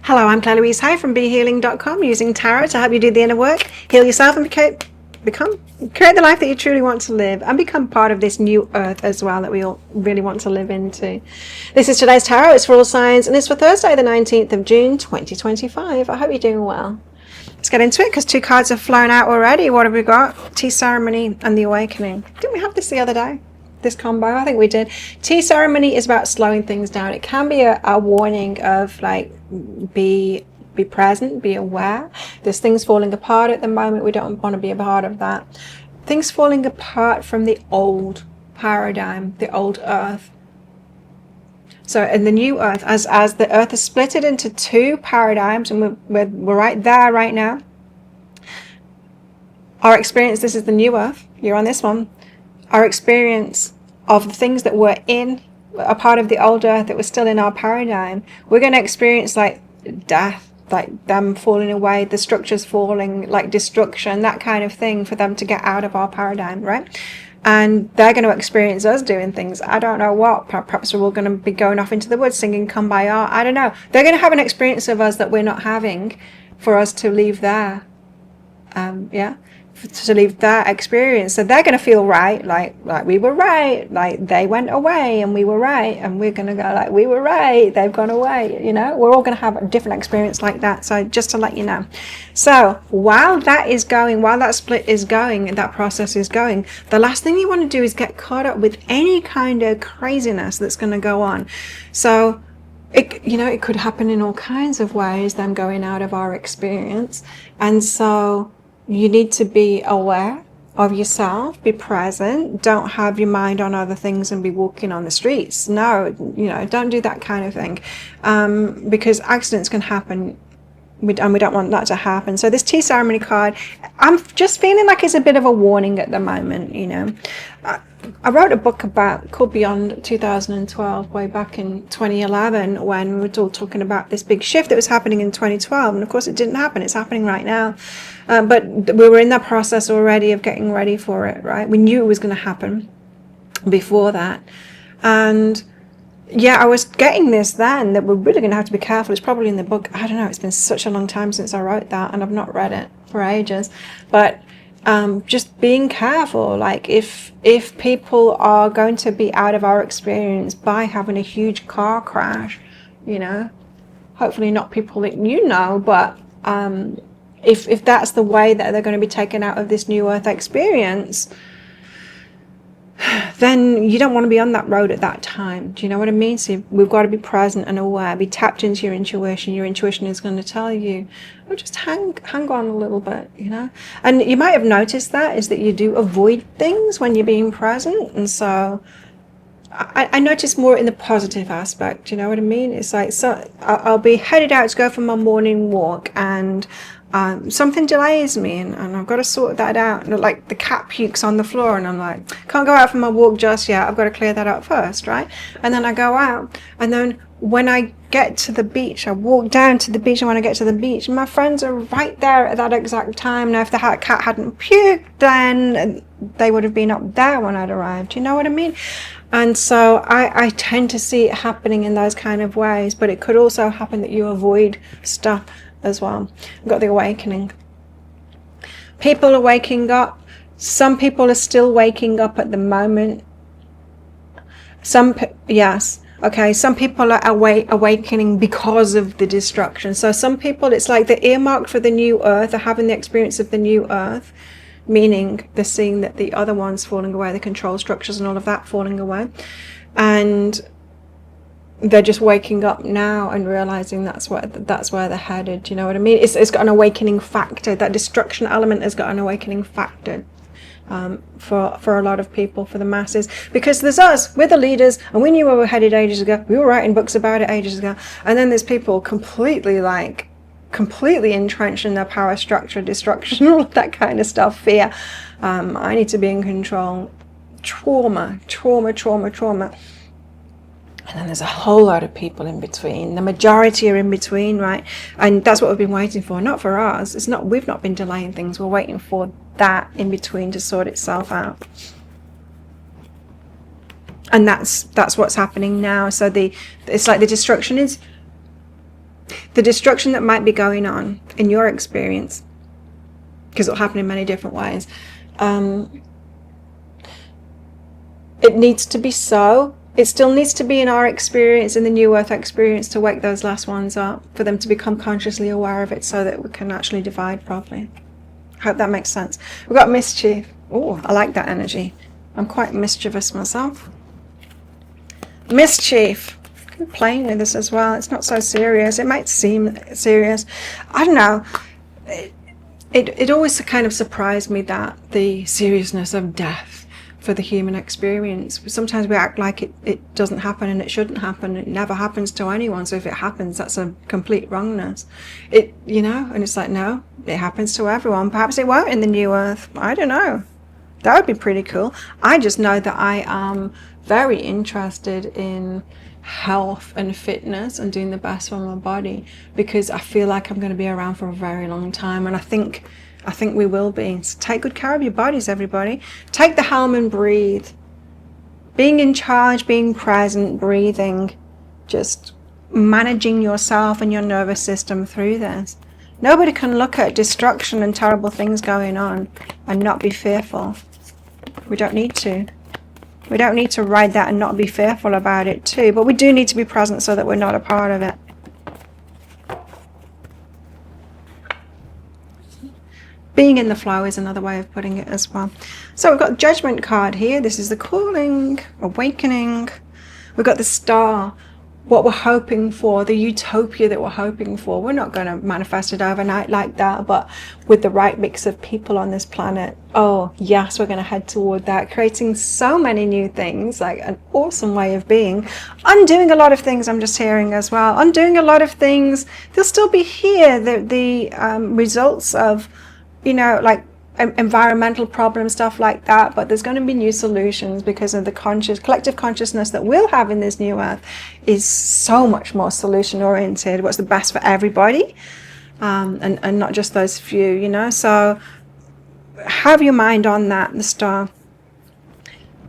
Hello, I'm Claire Louise Hay from BeHealing.com, using tarot to help you do the inner work, heal yourself, and create the life that you truly want to live, and become part of this new earth as well that we all really want to live into. This is today's tarot. It's for all signs, and it's for Thursday, the 19th of June, 2025. I hope you're doing well. Let's get into it, because two cards have flown out already. What have we got? Tea Ceremony and the Awakening. Didn't we have this the other day? This combo? I think we did. Tea Ceremony is about slowing things down. It can be a warning of, like, be present, be aware. There's things falling apart at the moment. We don't want to be a part of that. Things falling apart from the old paradigm, the old earth. So in the new earth, as the earth is split into two paradigms, and we're right there right now. Our experience, this is the new earth. You're on this one. Our experience of the things that were in a part of the old earth that was still in our paradigm, we're going to experience like death, like them falling away, the structures falling, like destruction, that kind of thing, for them to get out of our paradigm, right? And they're going to experience us doing things. I don't know what. Perhaps we're all going to be going off into the woods singing Kumbaya. I don't know. They're going to have an experience of us that we're not having, for us to leave there. To leave that experience. So they're going to feel right, like we were right, like they went away and we were right, and we're going to go like we were right, they've gone away. You know, we're all going to have a different experience like that. So just to let you know. So while that is going, while that split is going and that process is going, the last thing you want to do is get caught up with any kind of craziness that's going to go on. So it could happen in all kinds of ways, them going out of our experience. And so you need to be aware of yourself, be present, don't have your mind on other things and be walking on the streets. No, don't do that kind of thing, because accidents can happen, and we don't want that to happen. So this Tea Ceremony card, I'm just feeling like it's a bit of a warning at the moment. I wrote a book called Beyond 2012 way back in 2011, when we were all talking about this big shift that was happening in 2012, and of course it didn't happen. It's happening right now, but we were in that process already of getting ready for it, right? We knew it was going to happen before that. And yeah, I was getting this then, that we're really going to have to be careful. It's probably in the book. I don't know. It's been such a long time since I wrote that, and I've not read it for ages. But just being careful, like if people are going to be out of our experience by having a huge car crash, hopefully not people that but if that's the way that they're going to be taken out of this new earth experience, then you don't want to be on that road at that time. Do you know what I mean? So we've got to be present and aware, be tapped into your intuition. Your intuition is going to tell you, oh, just hang on a little bit, And you might have noticed that is that you do avoid things when you're being present. And so I notice more in the positive aspect, you know what I mean? It's like, so I'll be headed out to go for my morning walk, and something delays me, and I've got to sort that out. And like the cat pukes on the floor, and I'm like, can't go out for my walk just yet. I've got to clear that up first, right? And then I go out, and then when I get to the beach, I walk down to the beach, and when I get to the beach, my friends are right there at that exact time. Now, if the cat hadn't puked, then they would have been up there when I'd arrived. You know what I mean? And so I tend to see it happening in those kind of ways, but it could also happen that you avoid stuff as well. I've got the Awakening. People are waking up. Some people are still waking up at the moment. Yes. Okay, some people are awakening because of the destruction. So some people, it's like they're earmarked for the new earth, they're having the experience of the new earth, meaning they're seeing that the other one's falling away, the control structures and all of that falling away. And they're just waking up now and realizing that's where they're headed. Do you know what I mean? It's got an awakening factor. That destruction element has got an awakening factor. For a lot of people, for the masses, because there's us, we're the leaders, and we knew where we were headed ages ago. We were writing books about it ages ago, and then there's people completely entrenched in their power structure, destruction, all of that kind of stuff, fear. I need to be in control, trauma. And then there's a whole lot of people in between. The majority are in between, right? And that's what we've been waiting for. Not for us. We've not been delaying things. We're waiting for that in between to sort itself out. And that's what's happening now. So it's like the destruction is The destruction that might be going on in your experience, because it'll happen in many different ways, it needs to be so. It still needs to be in our experience, in the New Earth experience, to wake those last ones up, for them to become consciously aware of it so that we can actually divide properly. Hope that makes sense. We've got mischief. Oh, I like that energy. I'm quite mischievous myself. Mischief. I'm playing with this as well. It's not so serious. It might seem serious. I don't know. It always kind of surprised me that the seriousness of death for the human experience. Sometimes we act like it doesn't happen and it shouldn't happen. It never happens to anyone. So if it happens, that's a complete wrongness. And it's like, no, it happens to everyone. Perhaps it won't in the New Earth. I don't know. That would be pretty cool. I just know that I am very interested in health and fitness and doing the best for my body, because I feel like I'm going to be around for a very long time, and I think we will be. So take good care of your bodies, everybody. Take the helm and breathe. Being in charge, being present, breathing, just managing yourself and your nervous system through this. Nobody can look at destruction and terrible things going on and not be fearful. We don't need to. We don't need to ride that and not be fearful about it too, but we do need to be present so that we're not a part of it. Being in the flow is another way of putting it as well. So we've got Judgment card here. This is the calling, awakening. We've got the Star, what we're hoping for, the utopia that we're hoping for. We're not going to manifest it overnight like that, but with the right mix of people on this planet, oh yes, we're going to head toward that, creating so many new things, like an awesome way of being. Undoing a lot of things, I'm just hearing as well. Undoing a lot of things. They'll still be here, the results of, like environmental problems, stuff like that, but there's going to be new solutions because of the collective consciousness that we'll have in this new earth is so much more solution oriented, what's the best for everybody, and not just those few, so have your mind on that. The Star.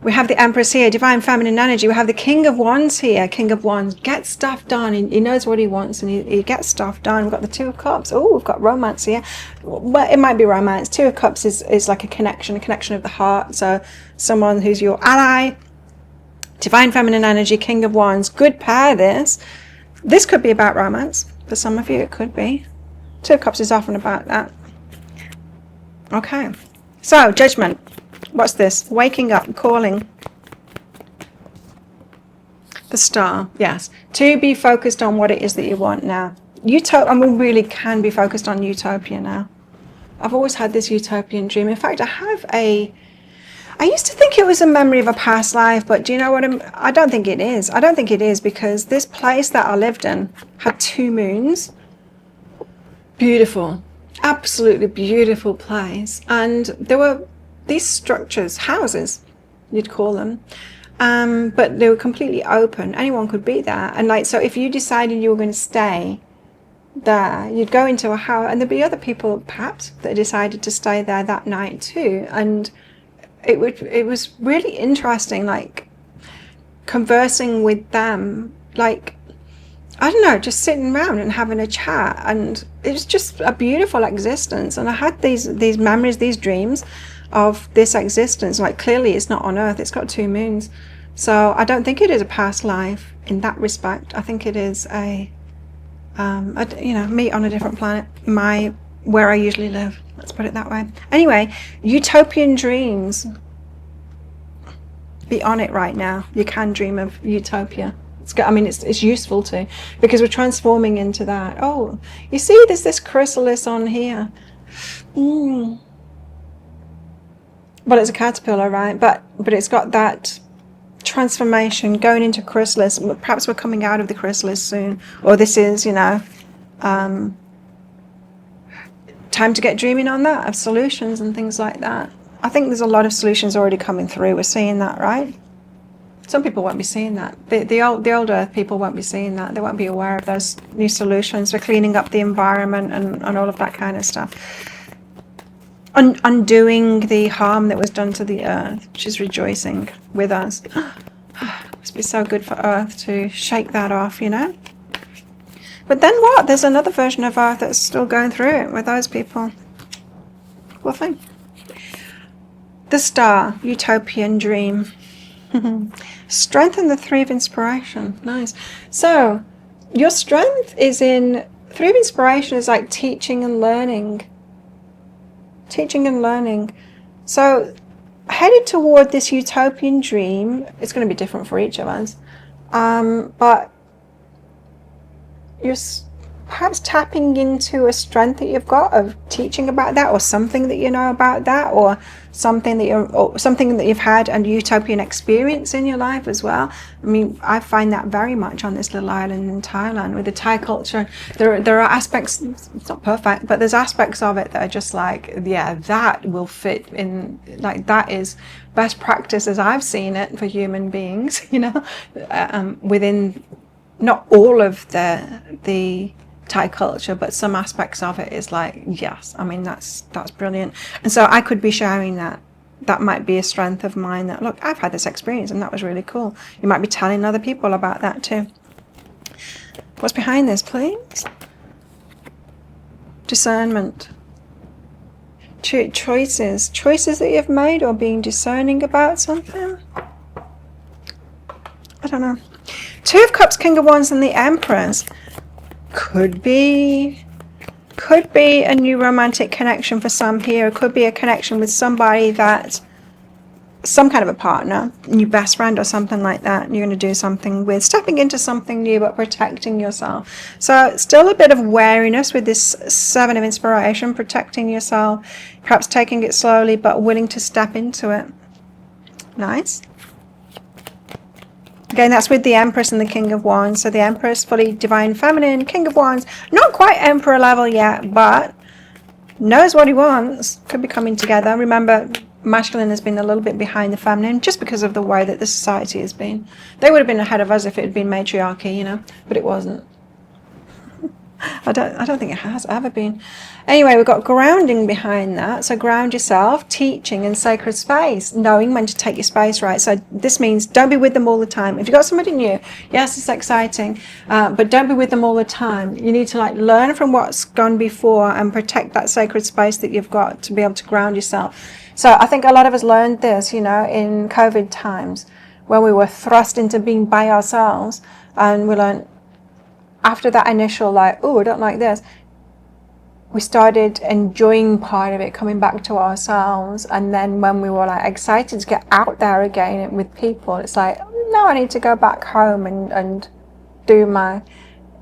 We have the Empress here, divine feminine energy. We have the King of Wands here. King of Wands gets stuff done. He knows what he wants and he gets stuff done. We've got the Two of Cups. Oh, we've got romance here. Well, it might be romance. Two of Cups is like a connection of the heart. So someone who's your ally. Divine feminine energy, King of Wands. Good pair, this. This could be about romance. For some of you, it could be. Two of Cups is often about that. Okay. So, Judgment. What's this? Waking up, calling. The Star, yes. To be focused on what it is that you want now. We really can be focused on utopia now. I've always had this utopian dream. In fact, I used to think it was a memory of a past life, but do you know what? I don't think it is. I don't think it is, because this place that I lived in had 2 moons. Beautiful. Absolutely beautiful place. And there were these structures, houses, you'd call them, but they were completely open. Anyone could be there. And so if you decided you were going to stay there, you'd go into a house, and there'd be other people perhaps that decided to stay there that night too. And it was really interesting, like conversing with them, like, I don't know, just sitting around and having a chat. And it was just a beautiful existence. And I had these memories, these dreams of this existence. Like, clearly it's not on Earth, it's got 2 moons. So I don't think it is a past life in that respect. I think it is me on a different planet, where I usually live, let's put it that way. Anyway, utopian dreams, be on it right now. You can dream of utopia. It's useful to, because we're transforming into that. Oh, you see, there's this chrysalis on here. Well, it's a caterpillar, right? But it's got that transformation going into chrysalis. Perhaps we're coming out of the chrysalis soon, or this is, time to get dreaming on that, of solutions and things like that. I think there's a lot of solutions already coming through. We're seeing that, right? Some people won't be seeing that. The old Earth people won't be seeing that. They won't be aware of those new solutions for cleaning up the environment and all of that kind of stuff. Undoing the harm that was done to the Earth. She's rejoicing with us. Must be so good for Earth to shake that off, But then what? There's another version of Earth that's still going through it with those people. What thing? The Star, Utopian Dream. Strengthen the 3 of Inspiration. Nice. So, your strength is in... 3 of Inspiration is like teaching and learning. Teaching and learning. So, headed toward this utopian dream, it's going to be different for each of us. But you're perhaps tapping into a strength that you've got of teaching about that, or something that you know about that, or something that you've had a utopian experience in your life as well. I mean, I find that very much on this little island in Thailand with the Thai culture. There are aspects, it's not perfect, but there's aspects of it that are just like, yeah, that will fit in, like that is best practice as I've seen it for human beings, you know, within not all of the Thai culture, but some aspects of it is like, yes, I mean, that's brilliant. And so I could be sharing that. That might be a strength of mine, that, look, I've had this experience and that was really cool. You might be telling other people about that too. What's behind this, please? Discernment. Choices that you've made, or being discerning about something. I don't know. 2 of Cups, King of Wands, and the Empress. Could be a new romantic connection for some here. It could be a connection with somebody that, some kind of a partner, new best friend or something like that. You're going to do something with, stepping into something new, but protecting yourself. So still a bit of wariness with this 7 of Inspiration, protecting yourself, perhaps taking it slowly, but willing to step into it. Nice. Again, that's with the Empress and the King of Wands. So the Empress, fully divine feminine, King of Wands, not quite Emperor level yet, but knows what he wants. Could be coming together. Remember, masculine has been a little bit behind the feminine just because of the way that the society has been. They would have been ahead of us if it had been matriarchy, you know, but it wasn't. I don't think it has ever been. Anyway, we've got grounding behind that. So ground yourself, teaching and sacred space, knowing when to take your space right. So this means don't be with them all the time. If you've got somebody new, yes, it's exciting, but don't be with them all the time. You need to like learn from what's gone before and protect that sacred space that you've got to be able to ground yourself. So I think a lot of us learned this, you know, in COVID times when we were thrust into being by ourselves, and we learned after that initial like, oh, I don't like this, we started enjoying part of it, coming back to ourselves. And then when we were like excited to get out there again with people, it's like, no, I need to go back home and do my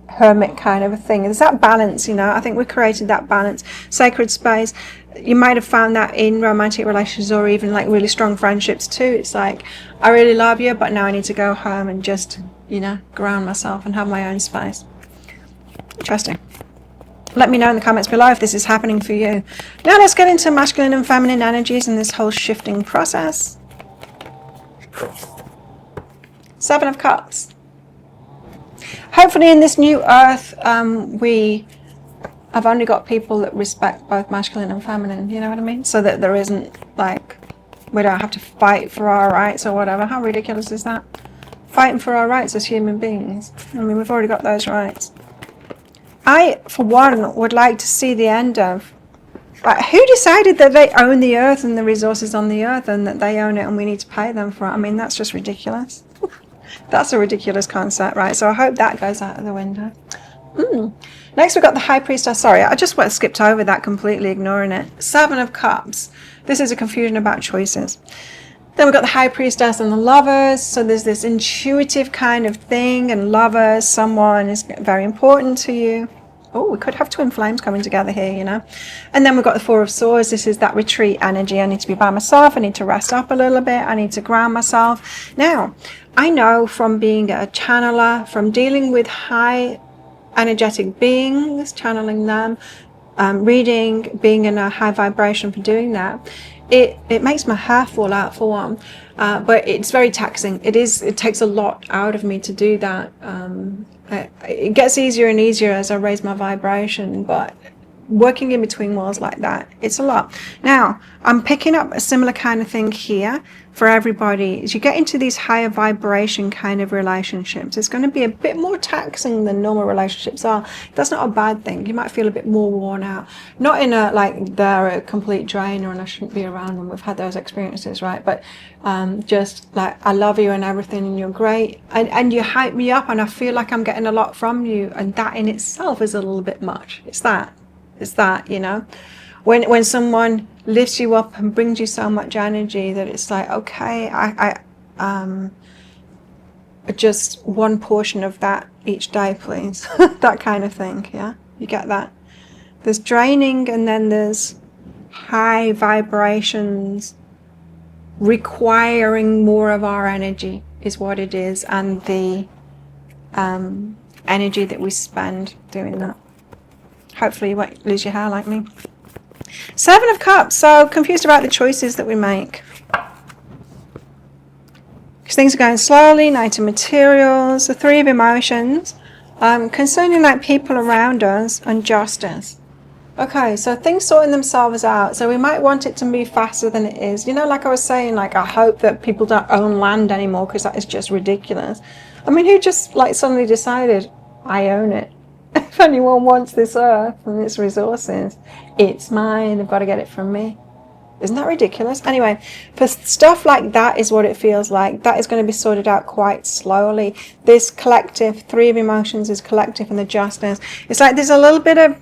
hermit kind of a thing. There's that balance, you know. I think we created that balance, sacred space. You might have found that in romantic relations or even like really strong friendships too. It's like, I really love you, but now I need to go home and just, you know, ground myself and have my own space. Interesting. Let me know in the comments below if this is happening for you. Now let's get into masculine and feminine energies and this whole shifting process. 7 of Cups. Hopefully in this new earth, we have only got people that respect both masculine and feminine, you know what I mean? So that there isn't like, we don't have to fight for our rights or whatever. How ridiculous is that? Fighting for our rights as human beings. I mean, we've already got those rights. I, for one, would like to see the end of, who decided that they own the earth and the resources on the earth and that they own it and we need to pay them for it? I mean, that's just ridiculous. That's a ridiculous concept, right? So I hope that goes out of the window. Next, we've got the High Priestess. Sorry, I just skipped over that, completely ignoring it. 7 of Cups. This is a confusion about choices. Then we've got the High Priestess and the Lovers. So there's this intuitive kind of thing, and Lovers, someone is very important to you. Oh, we could have twin flames coming together here, you know. And then we've got the 4 of Swords. This is that retreat energy. I need to be by myself. I need to rest up a little bit. I need to ground myself. Now, I know from being a channeler, from dealing with high energetic beings, channeling them, reading, being in a high vibration for doing that, it makes my hair fall out for one, but it's very taxing. It takes a lot out of me to do that. It gets easier and easier as I raise my vibration, but working in between walls like that. It's a lot. Now, I'm picking up a similar kind of thing here for everybody. As you get into these higher vibration kind of relationships, it's going to be a bit more taxing than normal relationships are. That's not a bad thing. You might feel a bit more worn out. Not in a, like, they're a complete drainer and I shouldn't be around them. We've had those experiences, right? But just like, I love you and everything and you're great. And you hype me up and I feel like I'm getting a lot from you. And that in itself is a little bit much. It's that, you know. When someone lifts you up and brings you so much energy that it's like, okay, I just one portion of that each day, please. That kind of thing, yeah? You get that? There's draining and then there's high vibrations requiring more of our energy is what it is, and the energy that we spend doing that. Hopefully you won't lose your hair like me. 7 of Cups. So confused about the choices that we make. Because things are going slowly. Knight of Materials. The 3 of Emotions. Concerning like people around us and justice. Okay, so things sorting themselves out. So we might want it to move faster than it is. You know, like I was saying, like I hope that people don't own land anymore because that is just ridiculous. I mean, who just like suddenly decided, I own it? If anyone wants this earth and its resources, it's mine. They've got to get it from me. Isn't that ridiculous? Anyway, for stuff like that is what it feels like. That is going to be sorted out quite slowly. This collective, 3 of Emotions is collective and the justice. It's like there's a little bit of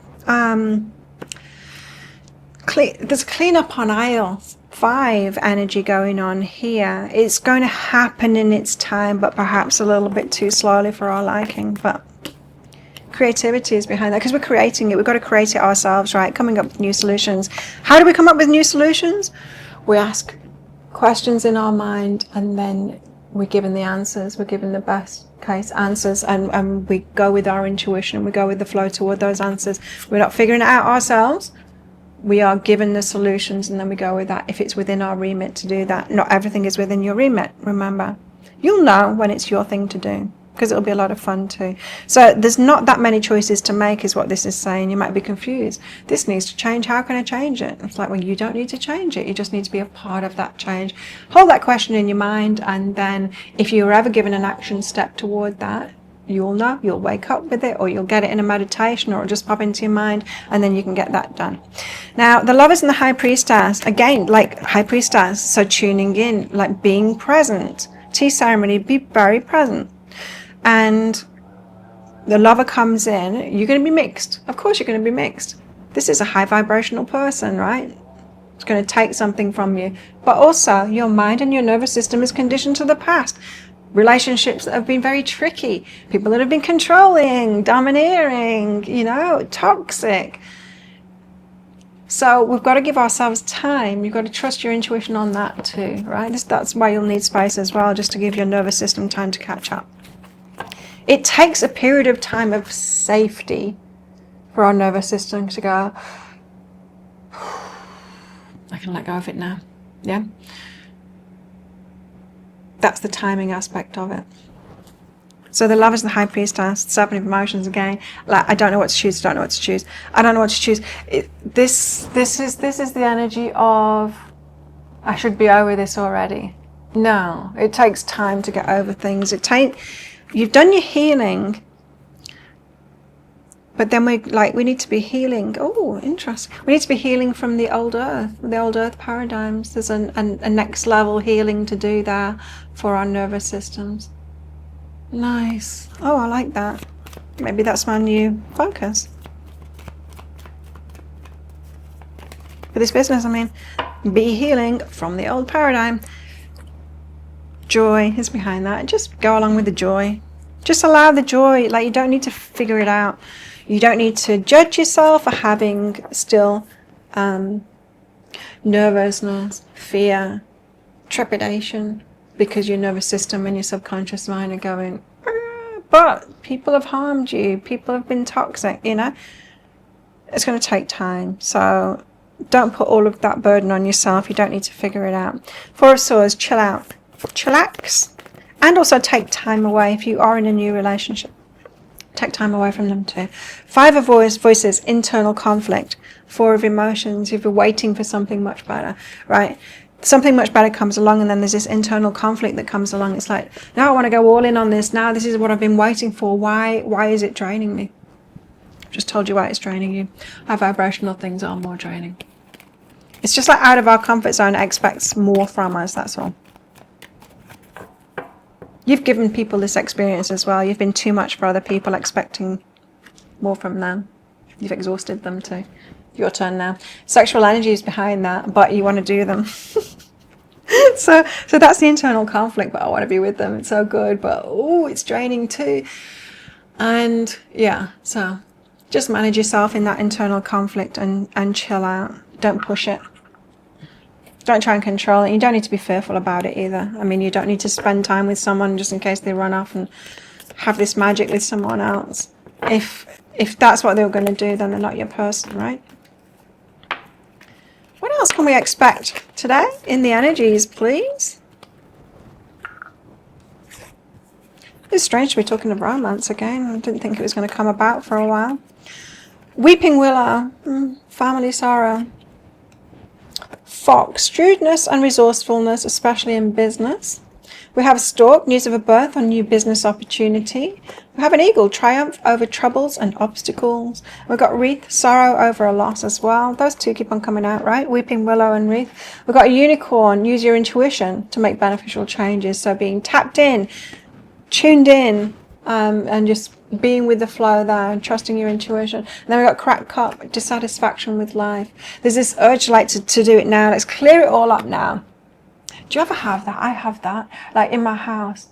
there's clean up on aisle 5 energy going on here. It's going to happen in its time, but perhaps a little bit too slowly for our liking. But creativity is behind that because we're creating it. We've got to create it ourselves, right? Coming up with new solutions. How do we come up with new solutions? We ask questions in our mind and then we're given the answers. We're given the best case answers and we go with our intuition. We go with the flow toward those answers. We're not figuring it out ourselves. We are given the solutions and then we go with that if it's within our remit to do that. Not everything is within your remit, remember. You'll know when it's your thing to do, because it'll be a lot of fun too. So there's not that many choices to make is what this is saying. You might be confused. This needs to change. How can I change it? It's like, well, you don't need to change it. You just need to be a part of that change. Hold that question in your mind, and then if you're ever given an action step toward that, you'll know. You'll wake up with it, or you'll get it in a meditation, or it'll just pop into your mind, and then you can get that done. Now, the Lovers and the High Priestess, again, like High Priestess, so tuning in, like being present. Tea ceremony, be very present. And the lover comes in, you're going to be mixed. Of course you're going to be mixed. This is a high vibrational person, right? It's going to take something from you. But also, your mind and your nervous system is conditioned to the past. Relationships that have been very tricky. People that have been controlling, domineering, you know, toxic. So we've got to give ourselves time. You've got to trust your intuition on that too, right? That's why you'll need space as well, just to give your nervous system time to catch up. It takes a period of time of safety for our nervous system to go, I can let go of it now. Yeah? That's the timing aspect of it. So the Lovers, the High Priestess, 7 of Emotions again. Like, I don't know what to choose. I don't know what to choose. I don't know what to choose. This is the energy of, I should be over this already. No, it takes time to get over things. You've done your healing, but then we need to be healing. Oh, interesting. We need to be healing from the old earth paradigms. There's a next level healing to do there for our nervous systems. Nice. Oh, I like that. Maybe that's my new focus for this business. I mean, be healing from the old paradigm. Joy is behind that. Just go along with the joy. Just allow the joy. Like, you don't need to figure it out. You don't need to judge yourself for having still nervousness, fear, trepidation, because your nervous system and your subconscious mind are going, but people have harmed you. People have been toxic, you know. It's going to take time. So don't put all of that burden on yourself. You don't need to figure it out. 4 of Swords, chill out. Chillax, and also take time away if you are in a new relationship. Take time away from them too. 5 of voices, internal conflict. 4 of emotions, you've been waiting for something much better, right? Something much better comes along, and then there's this internal conflict that comes along. It's like, now I want to go all in on this. Now this is what I've been waiting for. Why is it draining me? I've just told you why it's draining you. Our vibrational things are more draining. It's just like out of our comfort zone, it expects more from us, that's all. You've given people this experience as well. You've been too much for other people, expecting more from them. You've exhausted them too. Your turn now. Sexual energy is behind that, but you want to do them. so that's the internal conflict, but I want to be with them. It's so good, but oh, it's draining too. And yeah, so just manage yourself in that internal conflict and chill out. Don't push it. Don't try and control it. You don't need to be fearful about it either. I mean, you don't need to spend time with someone just in case they run off and have this magic with someone else. If that's what they were going to do, then they're not your person, right? What else can we expect today in the energies, please? It's strange to be talking of romance again. I didn't think it was going to come about for a while. Weeping willow, family sorrow. Fox, shrewdness and resourcefulness, especially in business. We have stork, news of a birth or new business opportunity. We have an eagle, triumph over troubles and obstacles. We've got wreath, sorrow over a loss as well. Those two keep on coming out, right? Weeping willow and wreath. We've got a unicorn, use your intuition to make beneficial changes. So being tapped in, tuned in, and just being with the flow there and trusting your intuition. And then we've got cracked cup, dissatisfaction with life. There's this urge like to do it now. Let's clear it all up now. Do you ever have that? I have that. Like in my house.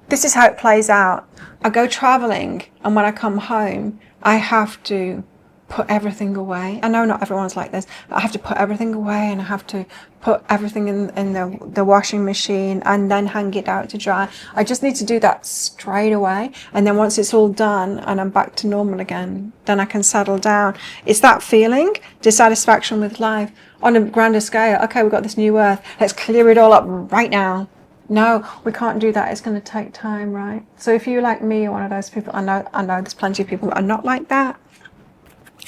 This is how it plays out. I go traveling, and when I come home, I have to put everything away. I know not everyone's like this, but I have to put everything away, and I have to put everything in the washing machine and then hang it out to dry. I just need to do that straight away. And then once it's all done and I'm back to normal again, then I can settle down. It's that feeling, dissatisfaction with life. On a grander scale, okay, we've got this new earth. Let's clear it all up right now. No, we can't do that. It's going to take time, right? So if you're like me, or one of those people, I know there's plenty of people that are not like that,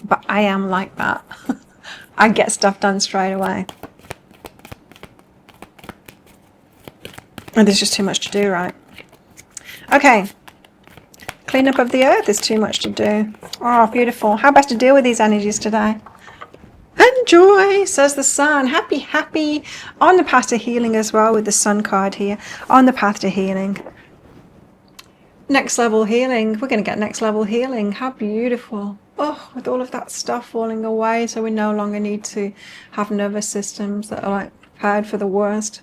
but I am like that. I get stuff done straight away. And there's just too much to do, right? Okay. Cleanup of the earth is too much to do. Oh, beautiful. How best to deal with these energies today? Enjoy, says the sun. Happy. On the path to healing as well, with the sun card here. On the path to healing. Next level healing. We're going to get next level healing. How beautiful. Oh, with all of that stuff falling away, so we no longer need to have nervous systems that are like prepared for the worst.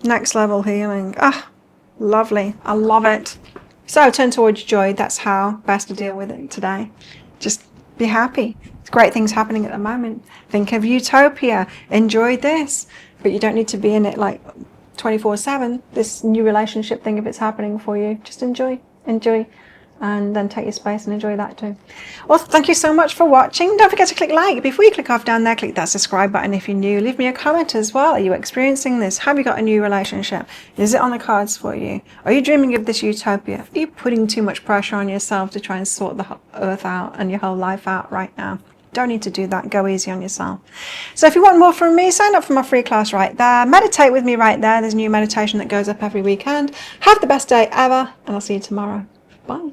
Next level healing. Ah, lovely. I love it. So turn towards joy. That's how best to deal with it today. Just be happy. It's great things happening at the moment. Think of utopia. Enjoy this. But you don't need to be in it like 24/7. This new relationship thing, if it's happening for you, just enjoy. And then take your space and enjoy that too. Well, thank you so much for watching. Don't forget to click like. Before you click off down there, click that subscribe button if you're new. Leave me a comment as well. Are you experiencing this? Have you got a new relationship? Is it on the cards for you? Are you dreaming of this utopia? Are you putting too much pressure on yourself to try and sort the earth out and your whole life out right now? Don't need to do that. Go easy on yourself. So if you want more from me, sign up for my free class right there. Meditate with me right there. There's a new meditation that goes up every weekend. Have the best day ever, and I'll see you tomorrow. Bye.